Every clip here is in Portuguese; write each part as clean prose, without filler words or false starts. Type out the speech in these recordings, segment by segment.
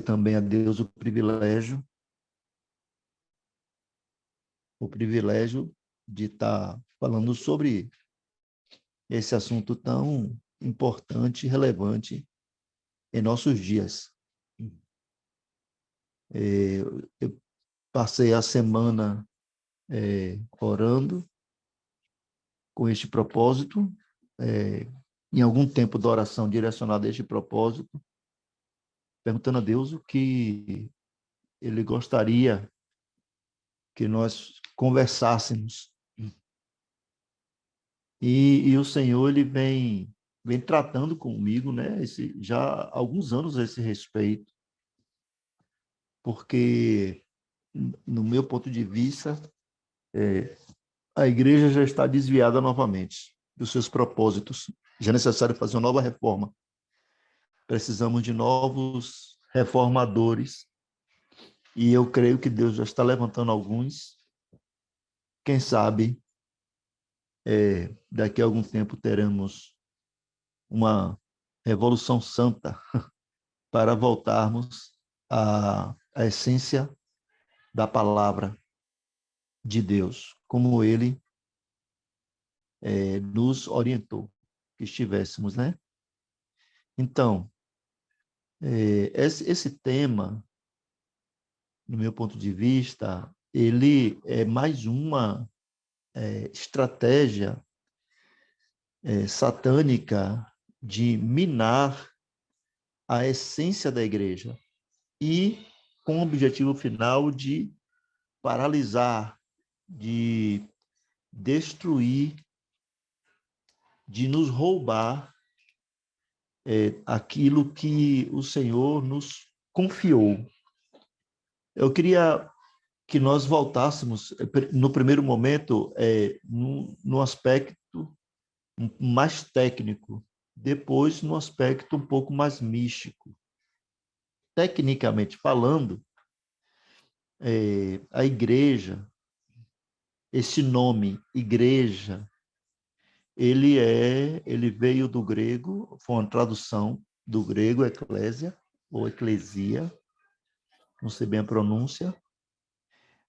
também a Deus o privilégio de estar falando sobre esse assunto tão importante e relevante em nossos dias. Eu passei a semana orando com este propósito, em algum tempo da oração direcionada a este propósito, perguntando a Deus o que Ele gostaria que nós conversássemos. E o Senhor, Ele vem tratando comigo, né, já há alguns anos a esse respeito, porque, no meu ponto de vista, a igreja já está desviada novamente dos seus propósitos. Já é necessário fazer uma nova reforma. Precisamos de novos reformadores. E eu creio que Deus já está levantando alguns. Quem sabe, daqui a algum tempo teremos uma revolução santa para voltarmos à essência da palavra de Deus, como Ele nos orientou que estivéssemos, né? Então, esse tema, no meu ponto de vista, ele é mais uma estratégia satânica de minar a essência da igreja e com o objetivo final de paralisar, de destruir, de nos roubar aquilo que o Senhor nos confiou. Eu queria que nós voltássemos, no primeiro momento, no aspecto mais técnico, depois no aspecto um pouco mais místico. Tecnicamente falando, a igreja, esse nome, igreja, ele veio do grego, foi uma tradução do grego, eclésia, ou eclesia, não sei bem a pronúncia,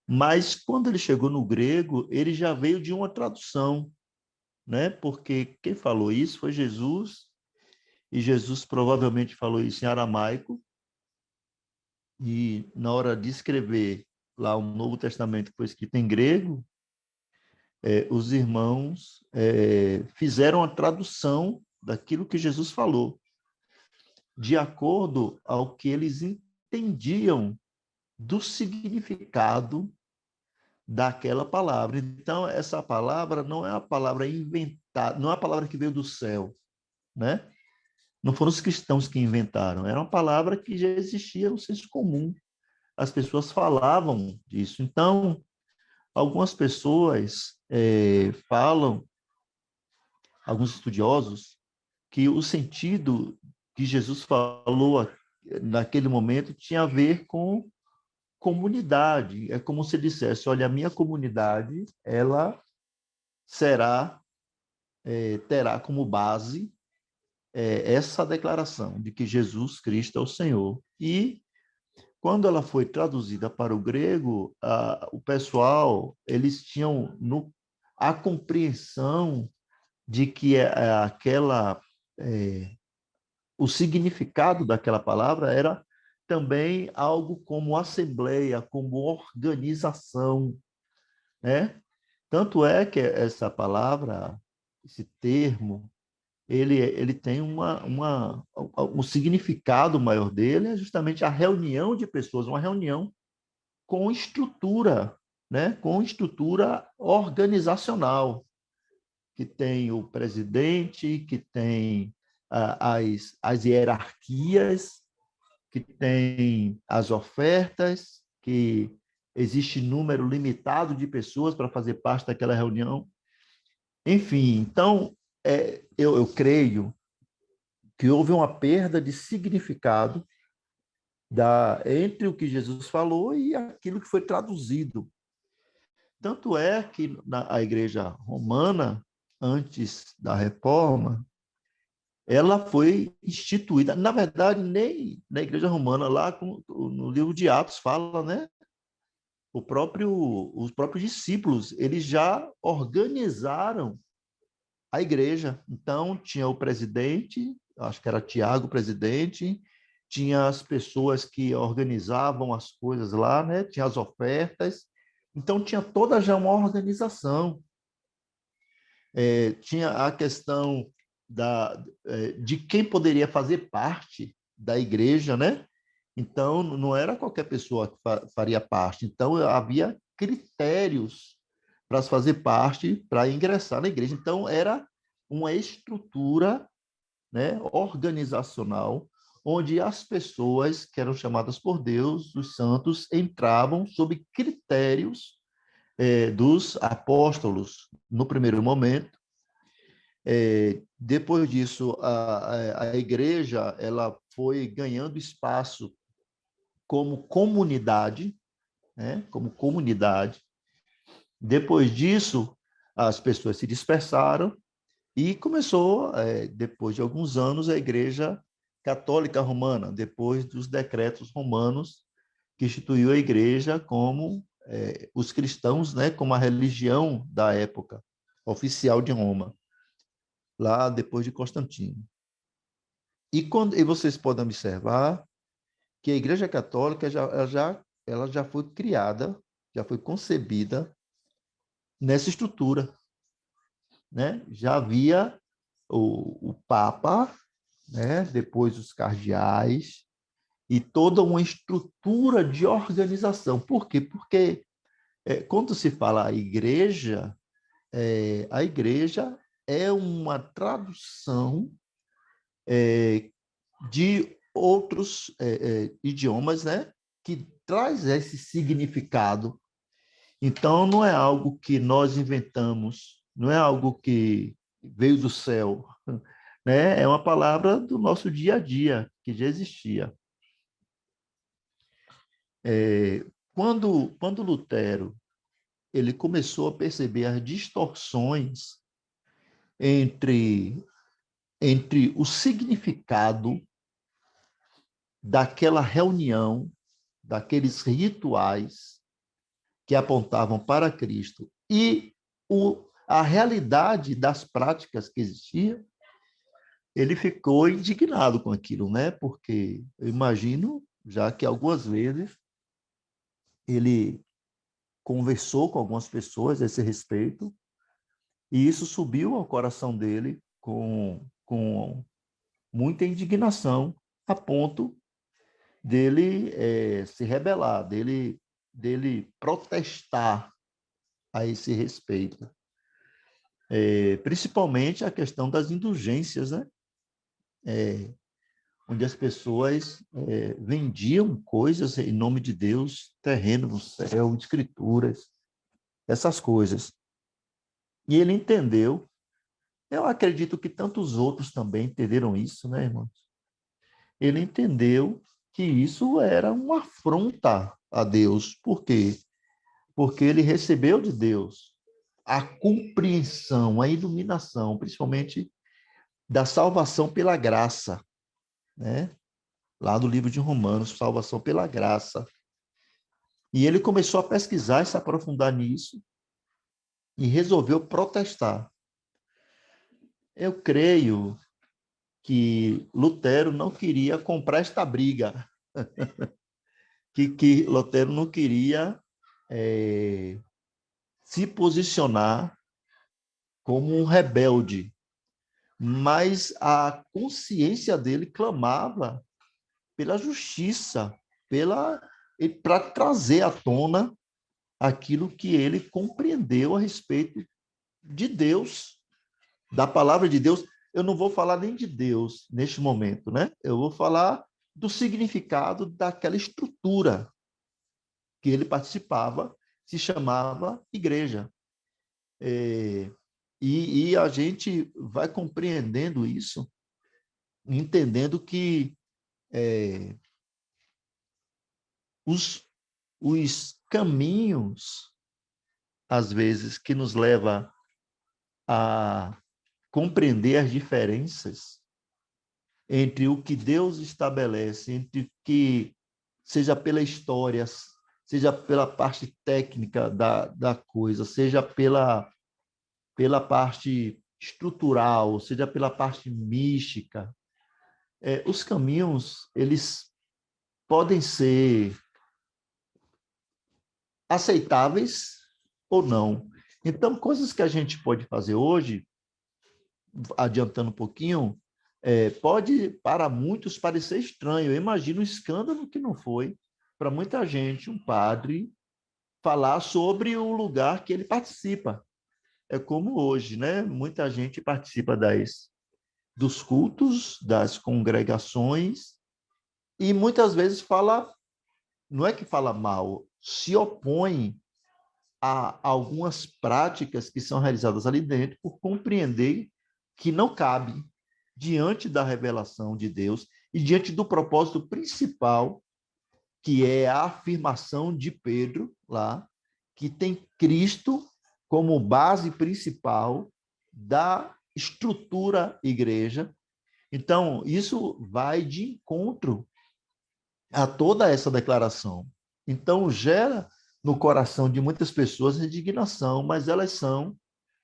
mas quando ele chegou no grego, ele já veio de uma tradução, né? Porque quem falou isso foi Jesus, e Jesus provavelmente falou isso em aramaico, e na hora de escrever lá o Novo Testamento que foi escrito em grego, os irmãos fizeram a tradução daquilo que Jesus falou, de acordo ao que eles entendiam do significado daquela palavra. Então, essa palavra não é uma palavra inventada, não é uma palavra que veio do céu, né? Não foram os cristãos que inventaram, era uma palavra que já existia no senso comum. As pessoas falavam disso. Então, algumas pessoas falam, alguns estudiosos, que o sentido que Jesus falou naquele momento tinha a ver com comunidade. É como se dissesse, olha, a minha comunidade, ela terá como base essa declaração de que Jesus Cristo é o Senhor. E quando ela foi traduzida para o grego, o pessoal, eles tinham a compreensão de que o significado daquela palavra era também algo como assembleia, como organização, né? Tanto é que essa palavra, esse termo, ele tem um significado maior dele, é justamente a reunião de pessoas, uma reunião com estrutura, né? Com estrutura organizacional, que tem o presidente, que tem as hierarquias, que tem as ofertas, que existe número limitado de pessoas para fazer parte daquela reunião. Enfim, então, eu creio que houve uma perda de significado entre o que Jesus falou e aquilo que foi traduzido. Tanto é que a igreja romana, antes da reforma, ela foi instituída, na verdade, nem na Igreja Romana, lá no livro de Atos fala, né? Os próprios discípulos, eles já organizaram a igreja. Então, tinha o presidente, acho que era Tiago o presidente, tinha as pessoas que organizavam as coisas lá, né? Tinha as ofertas. Então, tinha toda já uma organização. Tinha a questão de quem poderia fazer parte da igreja, né? Então, não era qualquer pessoa que faria parte. Então, havia critérios para se fazer parte, para ingressar na igreja. Então, era uma estrutura, né, organizacional, onde as pessoas que eram chamadas por Deus, os santos, entravam sob critérios dos apóstolos, no primeiro momento. Depois disso, a igreja ela foi ganhando espaço como comunidade, né? Como comunidade. Depois disso, as pessoas se dispersaram e começou, depois de alguns anos, a Igreja Católica Romana, depois dos decretos romanos que instituiu a Igreja como os cristãos, né, como a religião da época oficial de Roma, lá depois de Constantino. E vocês podem observar que a Igreja Católica ela já foi criada, já foi concebida nessa estrutura, né? Já havia o Papa, né? Depois os cardeais e toda uma estrutura de organização. Por quê? Porque quando se fala a igreja é uma tradução de outros idiomas, né? Que traz esse significado. Então, não é algo que nós inventamos, não é algo que veio do céu, né? É uma palavra do nosso dia a dia, que já existia. Quando Lutero ele começou a perceber as distorções entre, entre o significado daquela reunião, daqueles rituais que apontavam para Cristo e a realidade das práticas que existiam, ele ficou indignado com aquilo, né? Porque eu imagino, já que algumas vezes ele conversou com algumas pessoas a esse respeito, e isso subiu ao coração dele com muita indignação, a ponto dele se rebelar, dele protestar a esse respeito. Principalmente a questão das indulgências, né? Onde as pessoas vendiam coisas em nome de Deus, terreno no céu, escrituras, essas coisas. E ele entendeu. Eu acredito que tantos outros também entenderam isso, né, irmãos? Ele entendeu que isso era uma afronta a Deus. Por quê? Porque ele recebeu de Deus a compreensão, a iluminação, principalmente da salvação pela graça, né? Lá do livro de Romanos, salvação pela graça. E ele começou a pesquisar e se aprofundar nisso e resolveu protestar. Eu creio que Lutero não queria comprar esta briga, que Lutero não queria se posicionar como um rebelde, mas a consciência dele clamava pela justiça, para trazer à tona aquilo que ele compreendeu a respeito de Deus, da palavra de Deus. Eu não vou falar nem de Deus neste momento, né? Eu vou falar do significado daquela estrutura que ele participava, se chamava igreja. E a gente vai compreendendo isso, entendendo que os, os caminhos, às vezes, que nos leva a compreender as diferenças, entre o que Deus estabelece, entre que seja pela história, seja pela parte técnica da coisa, seja pela parte estrutural, seja pela parte mística, os caminhos, eles podem ser aceitáveis ou não. Então, coisas que a gente pode fazer hoje, adiantando um pouquinho, pode para muitos parecer estranho. Eu imagino o escândalo que não foi para muita gente um padre falar sobre o lugar que ele participa. É como hoje, né? Muita gente participa dos cultos, das congregações, e muitas vezes fala, não é que fala mal, se opõe a algumas práticas que são realizadas ali dentro por compreender que não cabe diante da revelação de Deus e diante do propósito principal, que é a afirmação de Pedro lá, que tem Cristo como base principal da estrutura igreja. Então, isso vai de encontro a toda essa declaração. Então, gera no coração de muitas pessoas indignação, mas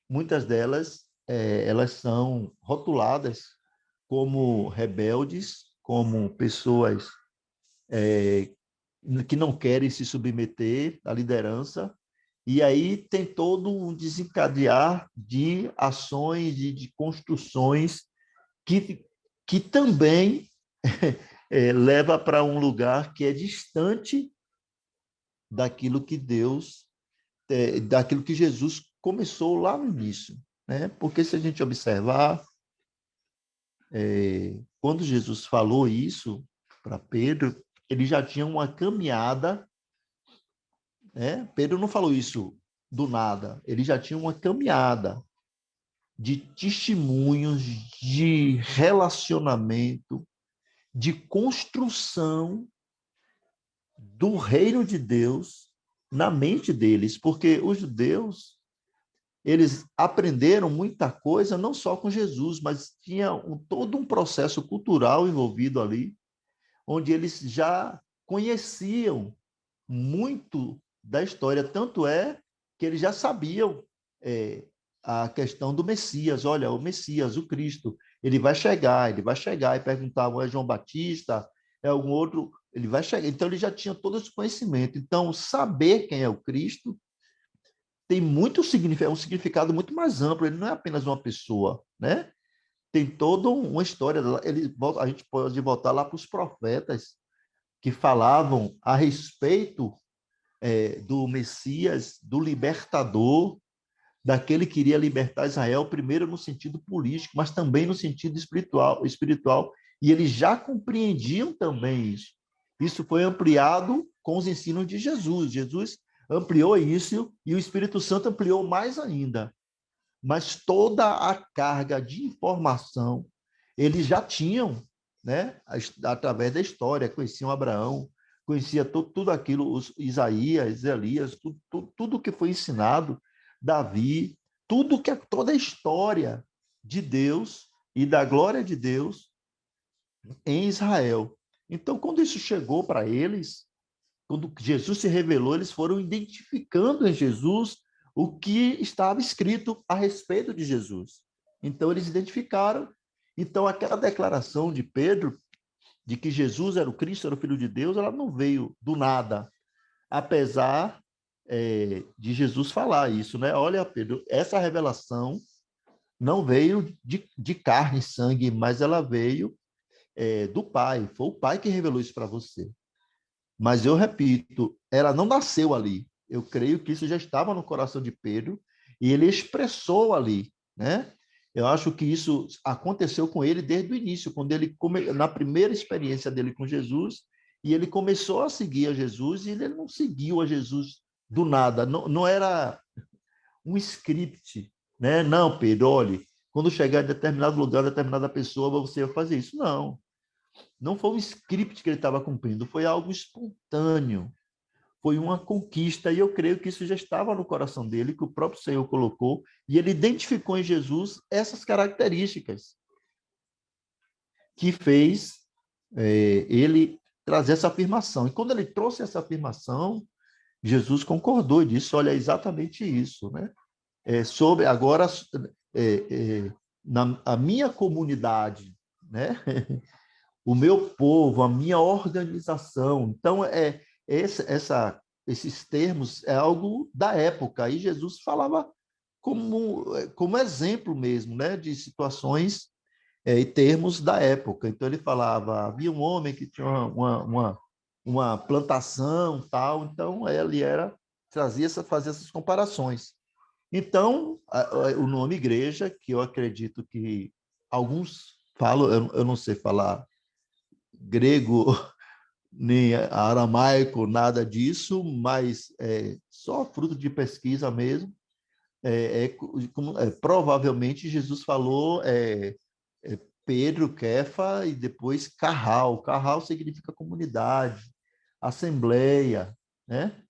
muitas delas, elas são rotuladas como rebeldes, como pessoas que não querem se submeter à liderança, e aí tem todo um desencadear de ações, de construções que também leva para um lugar que é distante daquilo que daquilo que Jesus começou lá no início, né? Porque se a gente observar, quando Jesus falou isso para Pedro, ele já tinha uma caminhada, né? Pedro não falou isso do nada, ele já tinha uma caminhada de testemunhos, de relacionamento, de construção do reino de Deus na mente deles, porque os judeus, eles aprenderam muita coisa, não só com Jesus, mas tinha todo um processo cultural envolvido ali, onde eles já conheciam muito da história, tanto é que eles já sabiam a questão do Messias. Olha, o Messias, o Cristo, ele vai chegar e perguntavam, é João Batista, é algum outro, ele vai chegar. Então, ele já tinha todo esse conhecimento. Então, saber quem é o Cristo tem muito significado, um significado muito mais amplo, ele não é apenas uma pessoa, né? Tem toda uma história, a gente pode voltar lá para os profetas que falavam a respeito do Messias, do libertador, daquele que iria libertar Israel, primeiro no sentido político, mas também no sentido espiritual, e eles já compreendiam também isso. Isso foi ampliado com os ensinos de Jesus. Jesus ampliou isso e o Espírito Santo ampliou mais ainda. Mas toda a carga de informação eles já tinham, né? Através da história, conheciam Abraão, conhecia tudo aquilo, Isaías, Elias, tudo que foi ensinado, Davi, toda a história de Deus e da glória de Deus em Israel. Então, quando isso chegou para eles, quando Jesus se revelou, eles foram identificando em Jesus o que estava escrito a respeito de Jesus. Então, eles identificaram. Então, aquela declaração de Pedro, de que Jesus era o Cristo, era o Filho de Deus, ela não veio do nada, apesar de Jesus falar isso, né? Olha, Pedro, essa revelação não veio de carne e sangue, mas ela veio do Pai. Foi o Pai que revelou isso para você. Mas eu repito, ela não nasceu ali. Eu creio que isso já estava no coração de Pedro e ele expressou ali, né? Eu acho que isso aconteceu com ele desde o início, quando na primeira experiência dele com Jesus, e ele começou a seguir a Jesus e ele não seguiu a Jesus do nada, não era um script, né? Não, Pedro, olhe, quando chegar em determinado lugar, determinada pessoa, você vai fazer isso. Não foi um script que ele estava cumprindo, foi algo espontâneo, foi uma conquista, e eu creio que isso já estava no coração dele, que o próprio Senhor colocou, e ele identificou em Jesus essas características. que fez ele trazer essa afirmação. E quando ele trouxe essa afirmação, Jesus concordou e disse, olha, é exatamente isso, né? Sobre agora a minha comunidade, né? O meu povo, a minha organização. Então, esses termos é algo da época. E Jesus falava como exemplo mesmo, né? De situações e termos da época. Então, ele falava, havia um homem que tinha uma plantação, tal. Então, ele fazia essas comparações. Então, o nome igreja, que eu acredito que alguns falam, eu não sei falar grego nem aramaico, nada disso, mas só fruto de pesquisa mesmo. Provavelmente Jesus falou Pedro, Kefa e depois Carral. Carral significa comunidade, assembleia, né?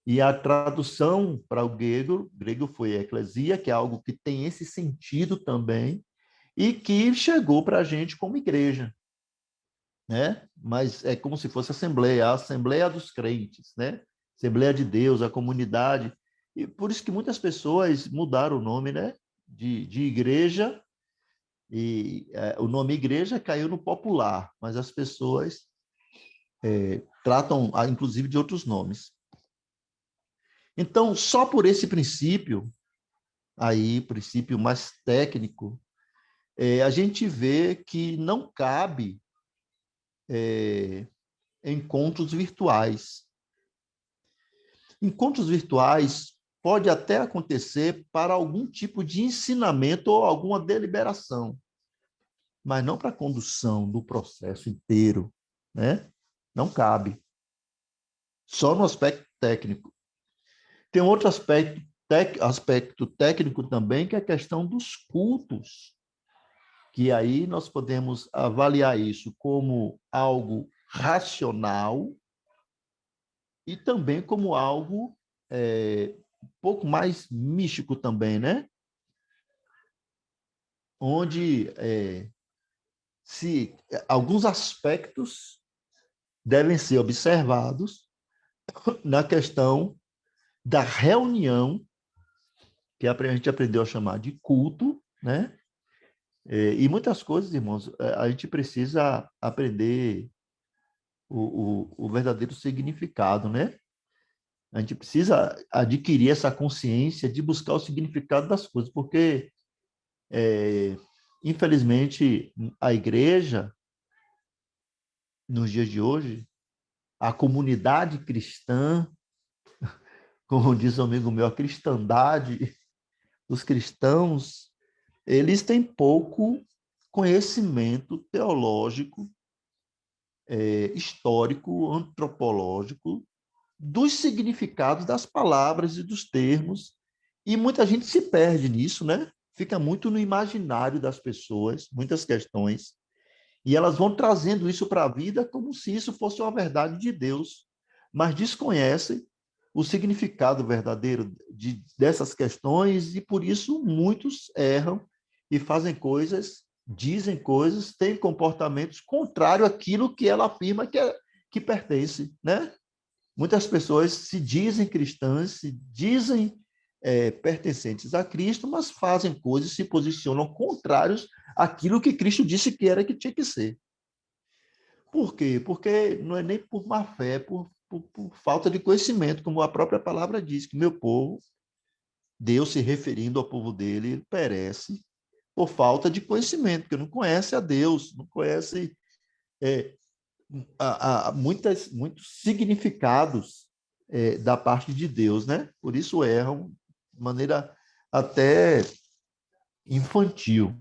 E a tradução para o grego foi eclesia, que é algo que tem esse sentido também, e que chegou para a gente como igreja, né? Mas é como se fosse a Assembleia dos Crentes, né? Assembleia de Deus, a comunidade. E por isso que muitas pessoas mudaram o nome, né? De igreja, e o nome igreja caiu no popular, mas as pessoas tratam, inclusive, de outros nomes. Então, só por esse princípio, aí, princípio mais técnico, a gente vê que não cabe encontros virtuais. Encontros virtuais pode até acontecer para algum tipo de ensinamento ou alguma deliberação, mas não para a condução do processo inteiro, né? Não cabe. Só no aspecto técnico. Tem outro aspecto técnico também, que é a questão dos cultos, que aí nós podemos avaliar isso como algo racional e também como algo um pouco mais místico também, né? Onde se alguns aspectos devem ser observados na questão da reunião, que a gente aprendeu a chamar de culto, né? E muitas coisas, irmãos, a gente precisa aprender o verdadeiro significado, né? A gente precisa adquirir essa consciência de buscar o significado das coisas, porque, infelizmente, a igreja, nos dias de hoje, a comunidade cristã, como diz um amigo meu, a cristandade, os cristãos, eles têm pouco conhecimento teológico, histórico, antropológico, dos significados das palavras e dos termos, e muita gente se perde nisso, né? Fica muito no imaginário das pessoas, muitas questões, e elas vão trazendo isso para a vida como se isso fosse uma verdade de Deus, mas desconhecem o significado verdadeiro dessas questões, e por isso muitos erram e fazem coisas, dizem coisas, têm comportamentos contrários àquilo que ela afirma que pertence, né? Muitas pessoas se dizem cristãs, se dizem pertencentes a Cristo, mas fazem coisas, se posicionam contrários àquilo que Cristo disse que era que tinha que ser. Por quê? Porque não é nem por má fé, é por falta de conhecimento, como a própria palavra diz, que meu povo, Deus se referindo ao povo dele, perece por falta de conhecimento, porque não conhece a Deus, não conhece muitos significados da parte de Deus, né? Por isso erram de maneira até infantil.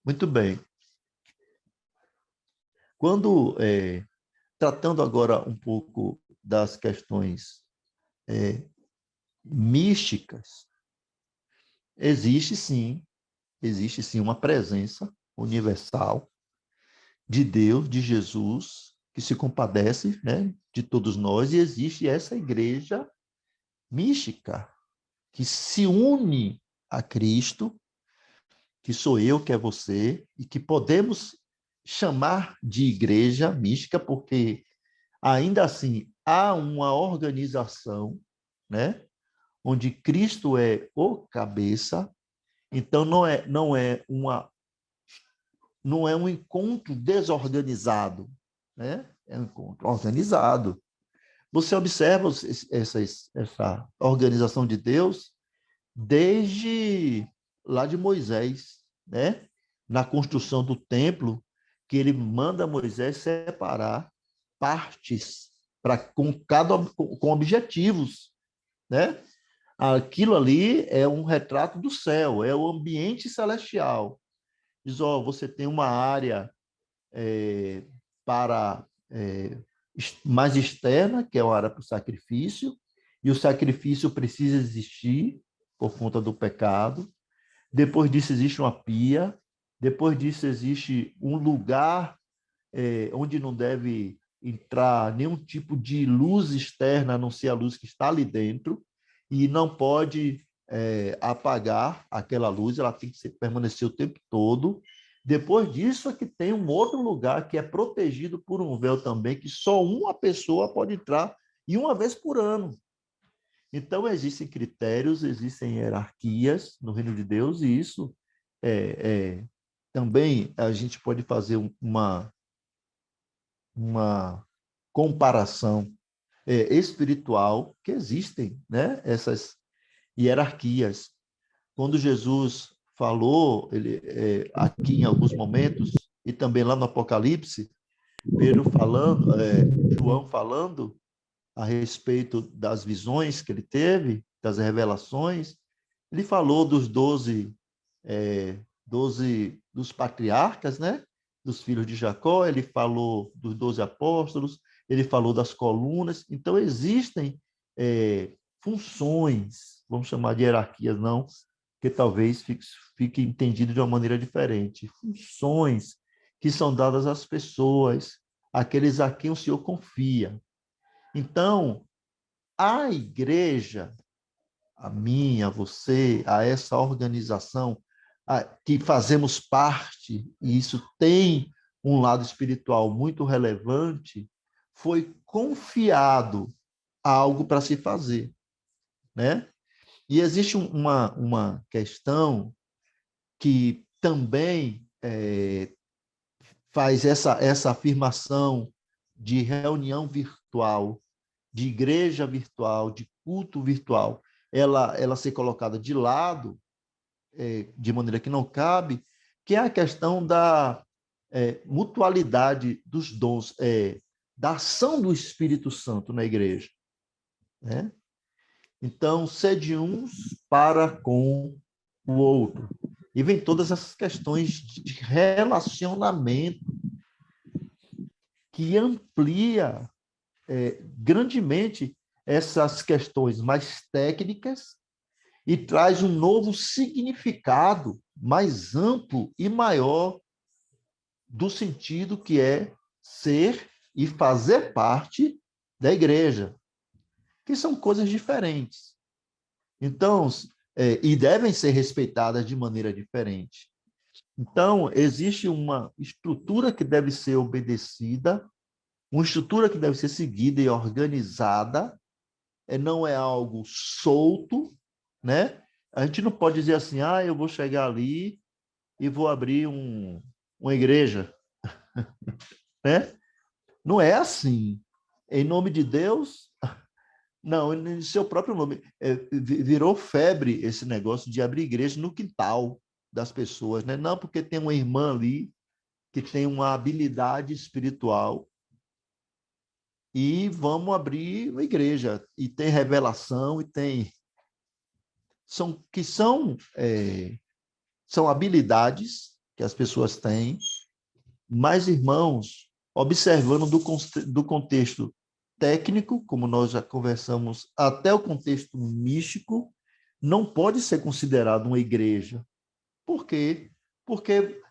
Muito bem. Quando tratando agora um pouco das questões místicas, existe sim uma presença universal de Deus, de Jesus, que se compadece, né, de todos nós, e existe essa igreja mística que se une a Cristo, que sou eu, que é você, e que podemos chamar de igreja mística, porque ainda assim há uma organização, né, onde Cristo é o cabeça. Então não é um encontro desorganizado, né? É um encontro organizado. Você observa essa organização de Deus desde lá de Moisés, né? Na construção do templo, que ele manda Moisés separar partes para com objetivos, né? Aquilo ali é um retrato do céu, é o ambiente celestial. Diz, ó, você tem uma área para mais externa, que é uma área para o sacrifício, e o sacrifício precisa existir por conta do pecado. Depois disso existe uma pia, depois disso existe um lugar onde não deve entrar nenhum tipo de luz externa, a não ser a luz que está ali dentro, e não pode apagar aquela luz, ela tem que permanecer o tempo todo. Depois disso é que tem um outro lugar que é protegido por um véu também, que só uma pessoa pode entrar, e uma vez por ano. Então, existem critérios, existem hierarquias no reino de Deus, e isso também a gente pode fazer uma comparação espiritual, que existem, né, essas hierarquias. Quando Jesus falou, aqui em alguns momentos, e também lá no Apocalipse, Pedro falando, João falando a respeito das visões que ele teve, das revelações, ele falou dos 12 dos patriarcas, né? Dos filhos de Jacó, ele falou dos 12 apóstolos, ele falou das colunas. Então, existem funções, vamos chamar de hierarquias, não, que talvez fique entendido de uma maneira diferente. Funções que são dadas às pessoas, aqueles a quem o Senhor confia. Então, a igreja, a mim, a você, a essa organização que fazemos parte, e isso tem um lado espiritual muito relevante, foi confiado algo para se fazer, né? E existe uma questão que também faz essa afirmação de reunião virtual, de igreja virtual, de culto virtual, ela ser colocada de lado, de maneira que não cabe, que é a questão da mutualidade dos dons, da ação do Espírito Santo na igreja, né? Então, sede uns para com o outro. E vem todas essas questões de relacionamento que amplia grandemente essas questões mais técnicas e traz um novo significado mais amplo e maior do sentido que é ser e fazer parte da igreja, que são coisas diferentes. Então, e devem ser respeitadas de maneira diferente. Então, existe uma estrutura que deve ser obedecida, uma estrutura que deve ser seguida e organizada, não é algo solto, né? A gente não pode dizer assim, eu vou chegar ali e vou abrir uma igreja, né? Não é assim. Em nome de Deus, não, em seu próprio nome. Virou febre esse negócio de abrir igreja no quintal das pessoas, né? Não, porque tem uma irmã ali que tem uma habilidade espiritual e vamos abrir uma igreja. E tem revelação, e tem. São habilidades que as pessoas têm, mas, irmãos, observando do contexto técnico, como nós já conversamos, até o contexto místico, não pode ser considerado uma igreja. Por quê? Porque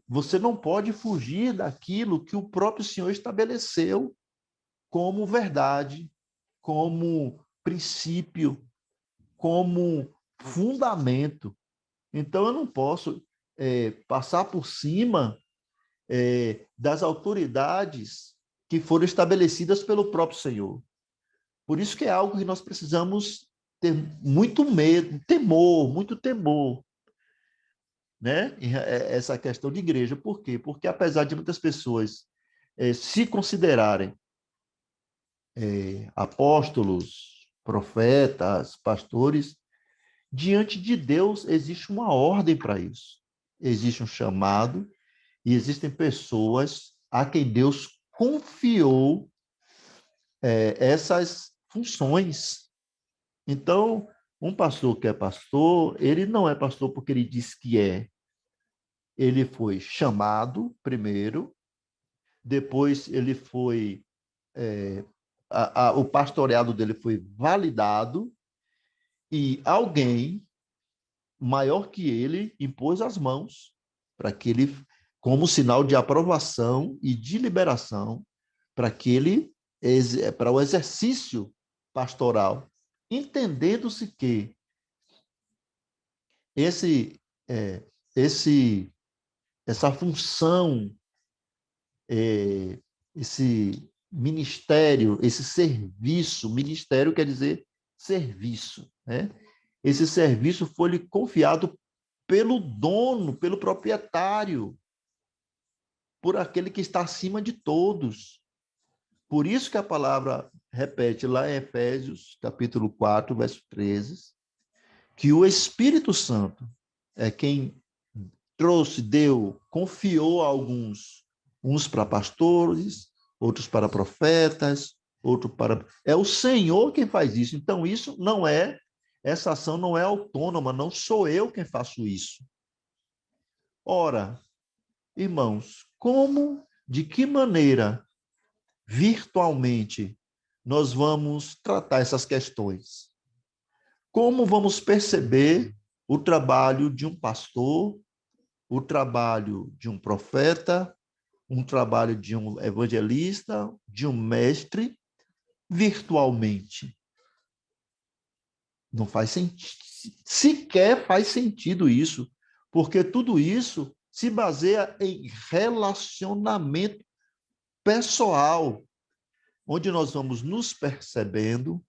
você não pode fugir daquilo que o próprio Senhor estabeleceu como verdade, como princípio, como fundamento. Então, eu não posso passar por cima das autoridades que foram estabelecidas pelo próprio Senhor. Por isso que é algo que nós precisamos ter muito medo, temor, muito temor, né? Essa questão de igreja. Por quê? Porque apesar de muitas pessoas se considerarem apóstolos, profetas, pastores, diante de Deus existe uma ordem para isso. Existe um chamado e existem pessoas a quem Deus confiou essas funções. Então, um pastor que é pastor, ele não é pastor porque ele diz que é. Ele foi chamado primeiro, depois ele foi o pastoreado dele foi validado e alguém maior que ele impôs as mãos para que ele, como sinal de aprovação e de liberação, para que ele, para o exercício pastoral, entendendo-se que esse, é, esse, essa função, esse ministério, esse serviço, ministério quer dizer serviço, né? Esse serviço foi-lhe confiado pelo dono, pelo proprietário, por aquele que está acima de todos. Por isso que a palavra repete lá em Efésios, capítulo 4, verso 13, que o Espírito Santo é quem trouxe, deu, confiou a alguns, uns para pastores, outros para profetas, outro para... É o Senhor quem faz isso. Então, isso não é, essa ação não é autônoma, não sou eu quem faço isso. Ora, irmãos, como, de que maneira, virtualmente, nós vamos tratar essas questões? Como vamos perceber o trabalho de um pastor, o trabalho de um profeta, um trabalho de um evangelista, de um mestre, virtualmente? Não faz sentido, sequer faz sentido isso, porque tudo isso se baseia em relacionamento pessoal, onde nós vamos nos percebendo,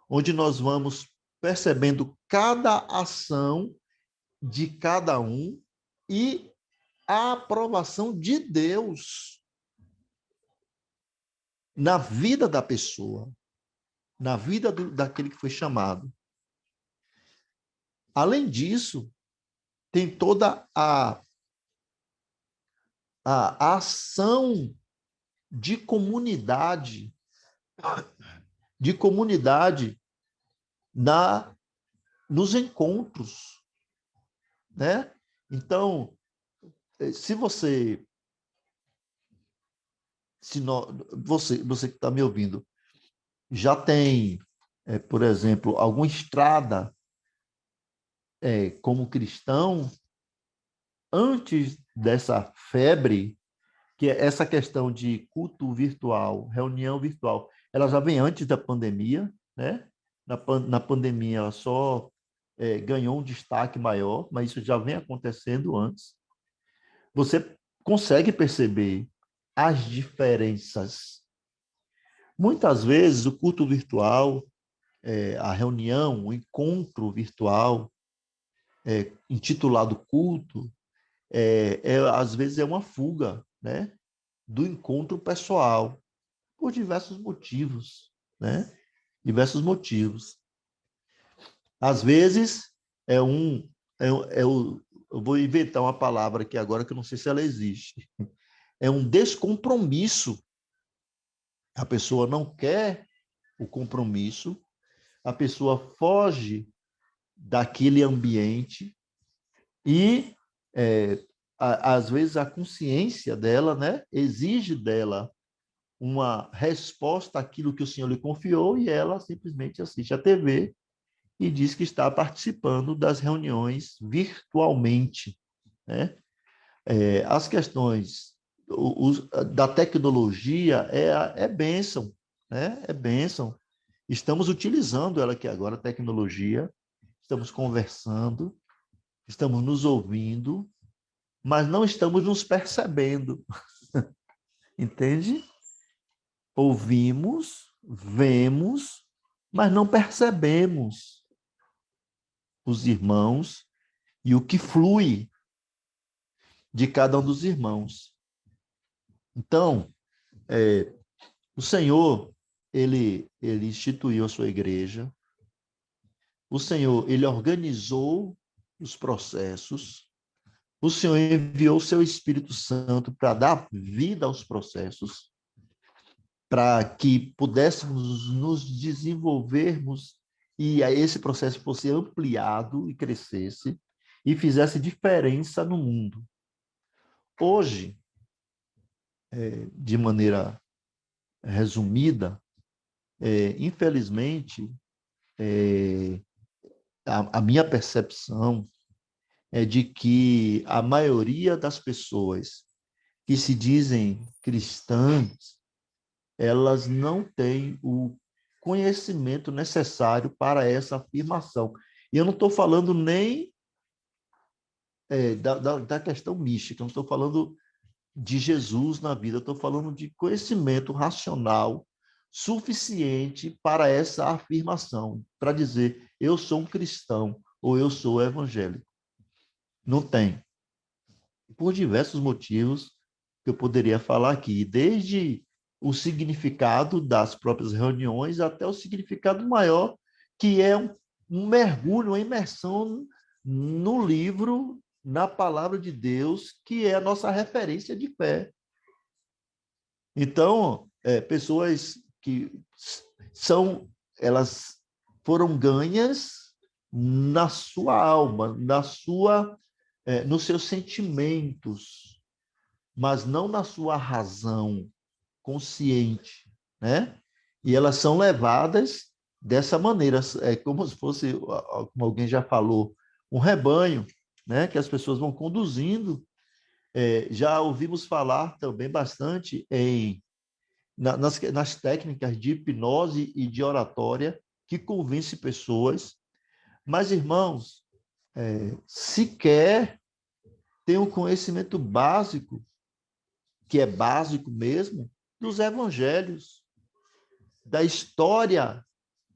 onde nós vamos percebendo cada ação de cada um e a aprovação de Deus na vida da pessoa, na vida daquele que foi chamado. Além disso, tem toda a ação de comunidade nos encontros, né? Então, você que está me ouvindo, já tem, por exemplo, alguma estrada como cristão, antes dessa febre, que é essa questão de culto virtual, reunião virtual, ela já vem antes da pandemia, né? Na pandemia ela só ganhou um destaque maior, mas isso já vem acontecendo antes. Você consegue perceber as diferenças. Muitas vezes o culto virtual, a reunião, o encontro virtual, intitulado culto, às vezes é uma fuga, né, do encontro pessoal, por diversos motivos, né? Diversos motivos. Às vezes é um, eu vou inventar uma palavra aqui agora que eu não sei se ela existe. É um descompromisso. A pessoa não quer o compromisso, a pessoa foge daquele ambiente e às vezes a consciência dela, né, exige dela uma resposta àquilo que o Senhor lhe confiou e ela simplesmente assiste a TV e diz que está participando das reuniões virtualmente, né? As questões da tecnologia é bênção, né? É bênção. Estamos utilizando ela aqui agora, a tecnologia, estamos conversando, estamos nos ouvindo, mas não estamos nos percebendo. Entende? Ouvimos, vemos, mas não percebemos os irmãos e o que flui de cada um dos irmãos. Então, o Senhor, ele instituiu a sua igreja, o Senhor, ele organizou os processos, o Senhor enviou o seu Espírito Santo para dar vida aos processos, para que pudéssemos nos desenvolvermos e esse processo fosse ampliado e crescesse e fizesse diferença no mundo. Hoje, de maneira resumida, infelizmente, a minha percepção é de que a maioria das pessoas que se dizem cristãs, elas não têm o conhecimento necessário para essa afirmação. E eu não estou falando nem da questão mística, eu não estou falando de Jesus na vida, eu estou falando de conhecimento racional suficiente para essa afirmação, para dizer eu sou um cristão ou eu sou evangélico. Não tem. Por diversos motivos que eu poderia falar aqui, desde o significado das próprias reuniões até o significado maior, que é um mergulho, uma imersão no livro, na palavra de Deus, que é a nossa referência de fé. Então, pessoas que elas foram ganhas na sua alma, nos seus sentimentos, mas não na sua razão consciente, né? E elas são levadas dessa maneira, como se fosse, como alguém já falou, um rebanho, né? Que as pessoas vão conduzindo. Já ouvimos falar também bastante nas técnicas de hipnose e de oratória que convence pessoas, mas, irmãos, sequer tem um conhecimento básico, que é básico mesmo, dos evangelhos, da história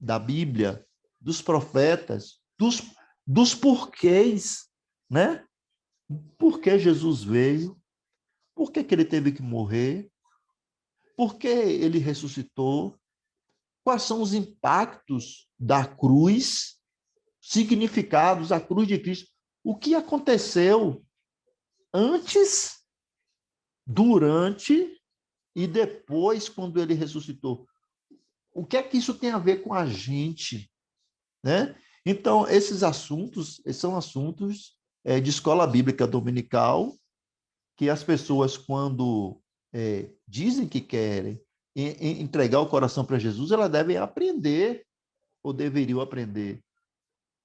da Bíblia, dos profetas, dos porquês, né? Por que Jesus veio? Por que ele teve que morrer? Por que ele ressuscitou? Quais são os impactos da cruz, significados da cruz de Cristo? O que aconteceu antes, durante e depois, quando ele ressuscitou? O que é que isso tem a ver com a gente, né? Então, esses assuntos são assuntos de escola bíblica dominical, que as pessoas, quando dizem que querem entregar o coração para Jesus, elas devem aprender, ou deveriam aprender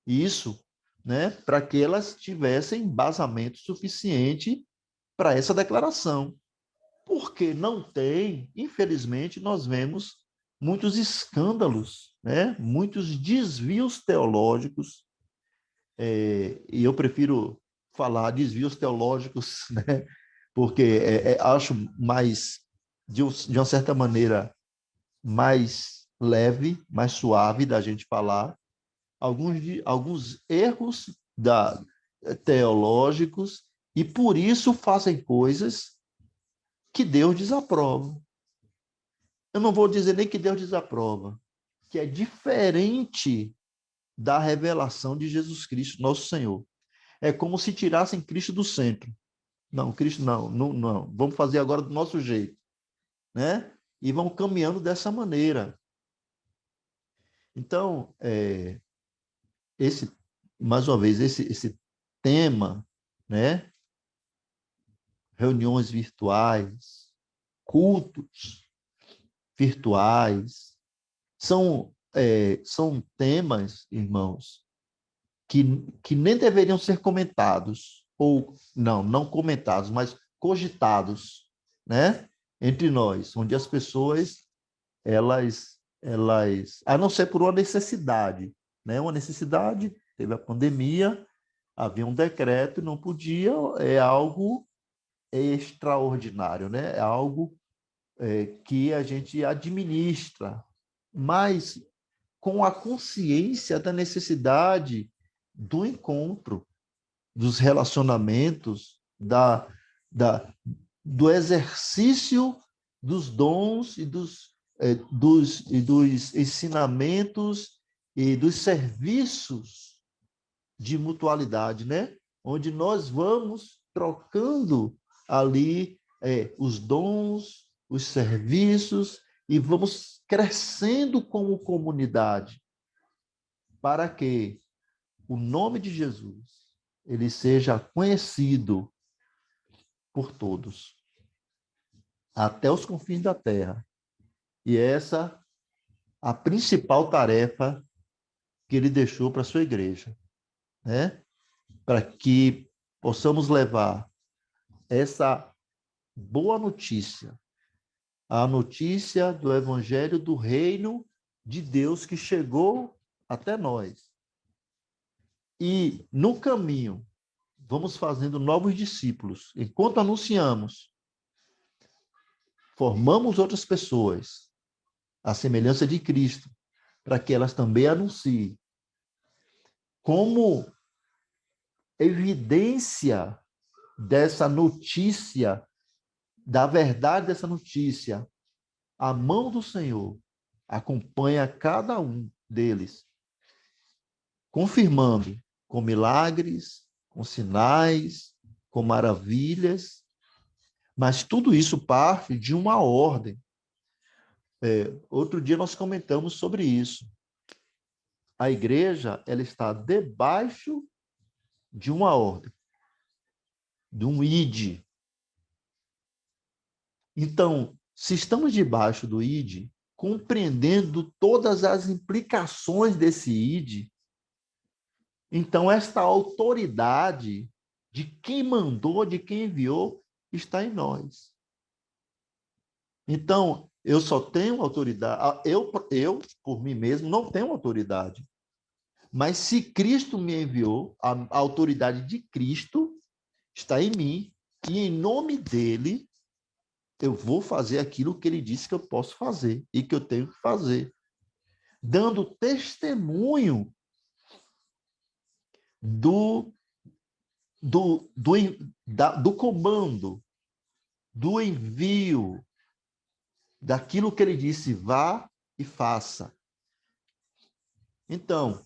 isso, né? Para que elas tivessem embasamento suficiente para essa declaração. Porque não tem, infelizmente, nós vemos muitos escândalos, né? Muitos desvios teológicos, e eu prefiro falar desvios teológicos, né? Porque acho mais, de uma certa maneira, mais leve, mais suave da gente falar, alguns erros teológicos, e por isso fazem coisas que Deus desaprova. Eu não vou dizer nem que Deus desaprova, que é diferente da revelação de Jesus Cristo, nosso Senhor. É como se tirassem Cristo do centro. Não, Cristo não, não, não. Vamos fazer agora do nosso jeito, né? E vão caminhando dessa maneira. Então, mais uma vez, esse tema, né? Reuniões virtuais, cultos virtuais, são temas, irmãos, que nem deveriam ser comentados, ou não comentados, mas cogitados, né? Entre nós, onde as pessoas, a não ser por uma necessidade, né? Uma necessidade, teve a pandemia, havia um decreto, não podia, é algo extraordinário, né? É algo que a gente administra, mas com a consciência da necessidade do encontro, dos relacionamentos, do exercício dos dons e dos ensinamentos e dos serviços de mutualidade, né? Onde nós vamos trocando ali os dons, os serviços e vamos crescendo como comunidade para que o nome de Jesus ele seja conhecido por todos, até os confins da terra. E essa a principal tarefa que ele deixou para a sua igreja, né? Para que possamos levar essa boa notícia, a notícia do evangelho do reino de Deus que chegou até nós. E no caminho, vamos fazendo novos discípulos. Enquanto anunciamos, formamos outras pessoas, à semelhança de Cristo, para que elas também anunciem. Como evidência dessa notícia, da verdade dessa notícia, a mão do Senhor acompanha cada um deles, confirmando com milagres, com sinais, com maravilhas, mas tudo isso parte de uma ordem. Outro dia nós comentamos sobre isso. A igreja ela está debaixo de uma ordem, de um ID. Então, se estamos debaixo do ID, compreendendo todas as implicações desse ID, então esta autoridade de quem mandou, de quem enviou, está em nós. Então, eu só tenho autoridade, eu por mim mesmo, não tenho autoridade. Mas se Cristo me enviou, a autoridade de Cristo está em mim, e em nome dele, eu vou fazer aquilo que ele disse que eu posso fazer e que eu tenho que fazer. Dando testemunho do comando, do envio, daquilo que ele disse, vá e faça. Então,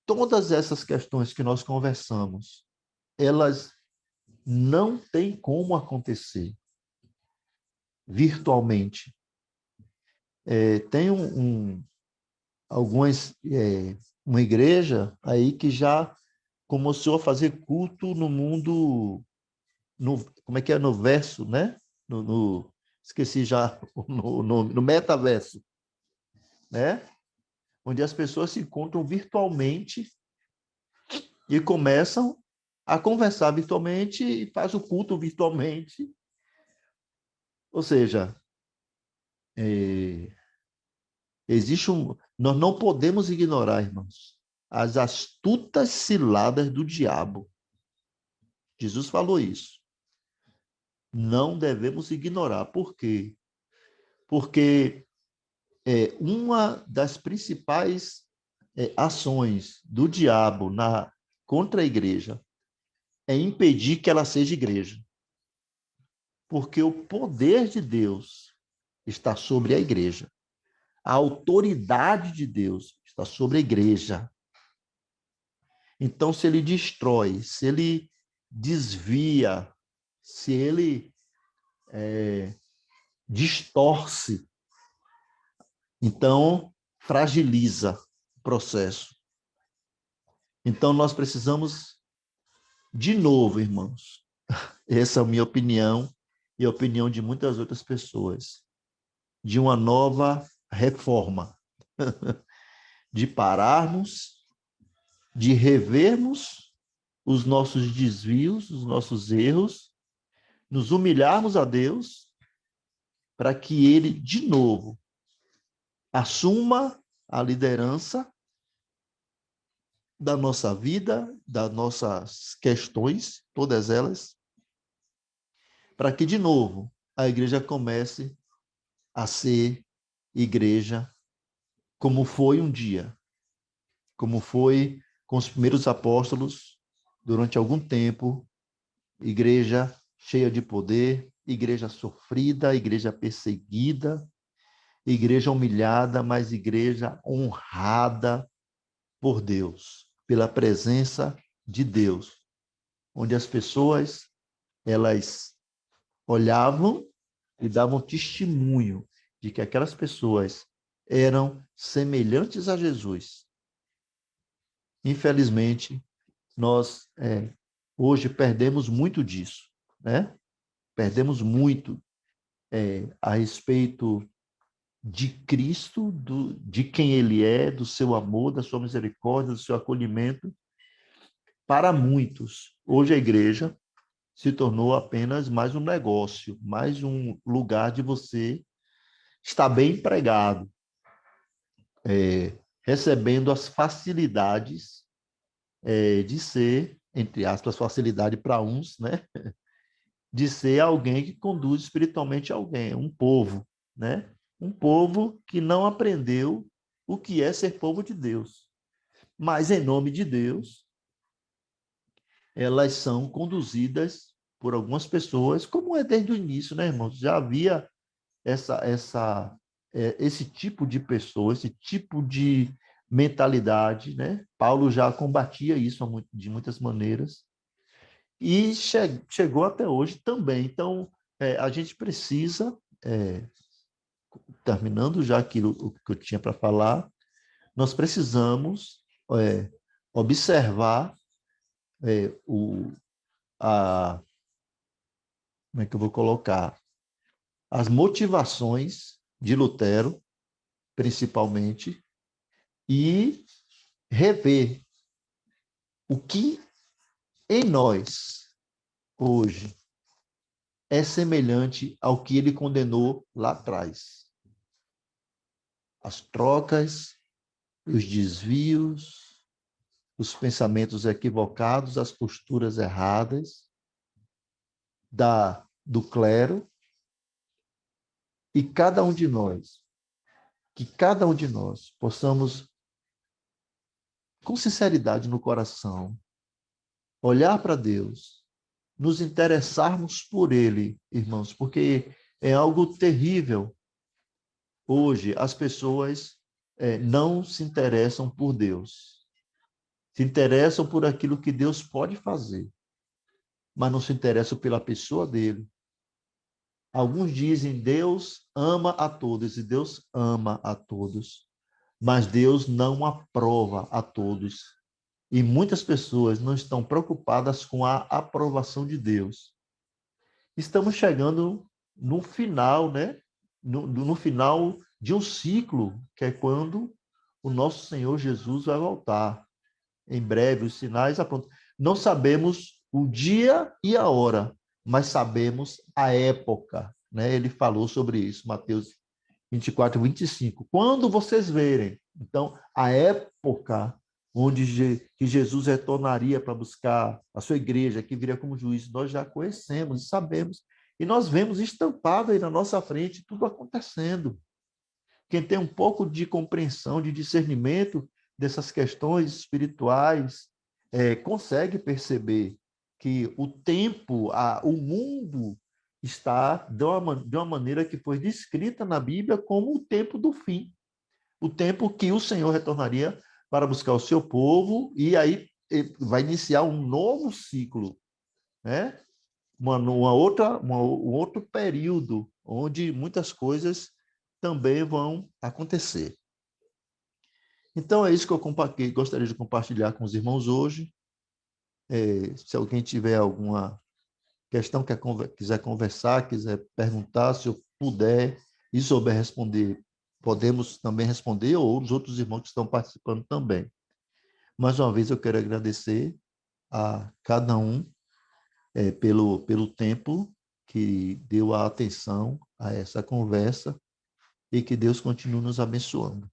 todas essas questões que nós conversamos, elas não têm como acontecer virtualmente. Tem uma igreja aí que já começou a fazer culto no mundo, como é que é, no verso, né? Esqueci já, no metaverso, né? Onde as pessoas se encontram virtualmente e começam a conversar virtualmente e faz o culto virtualmente. Ou seja, nós não podemos ignorar, irmãos, as astutas ciladas do diabo. Jesus falou isso. Não devemos ignorar. Por quê? Porque uma das principais ações do diabo contra a igreja é impedir que ela seja igreja. Porque o poder de Deus está sobre a igreja. A autoridade de Deus está sobre a igreja. Então, se ele destrói, se ele desvia, se ele distorce, então fragiliza o processo. Então, nós precisamos, de novo, irmãos, essa é a minha opinião e a opinião de muitas outras pessoas, de uma nova reforma, de pararmos, de revermos os nossos desvios, os nossos erros, nos humilharmos a Deus, para que Ele, de novo, assuma a liderança da nossa vida, das nossas questões, todas elas, para que, de novo, a igreja comece a ser igreja como foi um dia, como foi com os primeiros apóstolos durante algum tempo, igreja cheia de poder, igreja sofrida, igreja perseguida, igreja humilhada, mas igreja honrada por Deus, pela presença de Deus, onde as pessoas elas olhavam e davam testemunho de que aquelas pessoas eram semelhantes a Jesus. Infelizmente, nós hoje perdemos muito disso, né? Perdemos muito a respeito de Cristo, de quem Ele é, do seu amor, da sua misericórdia, do seu acolhimento. Para muitos, hoje a igreja se tornou apenas mais um negócio, mais um lugar de você estar bem empregado, recebendo as facilidades de ser, entre aspas, facilidade para uns, né? De ser alguém que conduz espiritualmente alguém, um povo, né? Um povo que não aprendeu o que é ser povo de Deus. Mas, em nome de Deus, elas são conduzidas por algumas pessoas, como é desde o início, né, irmãos? Já havia esse tipo de pessoa, esse tipo de mentalidade, né? Paulo já combatia isso de muitas maneiras e chegou até hoje também. Então, a gente precisa, terminando já aquilo o que eu tinha para falar, nós precisamos observar o, a, como é que eu vou colocar? As motivações de Lutero, principalmente, e rever o que em nós, hoje, é semelhante ao que ele condenou lá atrás. As trocas, os desvios, os pensamentos equivocados, as posturas erradas do clero, e cada um de nós, que cada um de nós possamos, com sinceridade no coração, olhar para Deus, nos interessarmos por Ele, irmãos, porque é algo terrível. Hoje, as pessoas não se interessam por Deus. Se interessam por aquilo que Deus pode fazer, mas não se interessam pela pessoa dele. Alguns dizem Deus ama a todos, e Deus ama a todos, mas Deus não aprova a todos. E muitas pessoas não estão preocupadas com a aprovação de Deus. Estamos chegando no final, né? No final de um ciclo, que é quando o nosso Senhor Jesus vai voltar. Em breve, os sinais apontam. Não sabemos o dia e a hora, mas sabemos a época, né? Ele falou sobre isso, Mateus 24, 25. Quando vocês verem, então, a época onde que Jesus retornaria para buscar a sua igreja, que viria como juiz, nós já conhecemos e sabemos. E nós vemos estampado aí na nossa frente tudo acontecendo. Quem tem um pouco de compreensão, de discernimento dessas questões espirituais, consegue perceber que o tempo, o mundo está de uma maneira que foi descrita na Bíblia como o tempo do fim, o tempo que o Senhor retornaria para buscar o seu povo e aí vai iniciar um novo ciclo, né? Um outro período onde muitas coisas também vão acontecer. Então, é isso que eu gostaria de compartilhar com os irmãos hoje. Se alguém tiver alguma questão, quiser conversar, quiser perguntar, se eu puder e souber responder, podemos também responder, ou os outros irmãos que estão participando também. Mais uma vez, eu quero agradecer a cada um pelo tempo que deu a atenção a essa conversa e que Deus continue nos abençoando.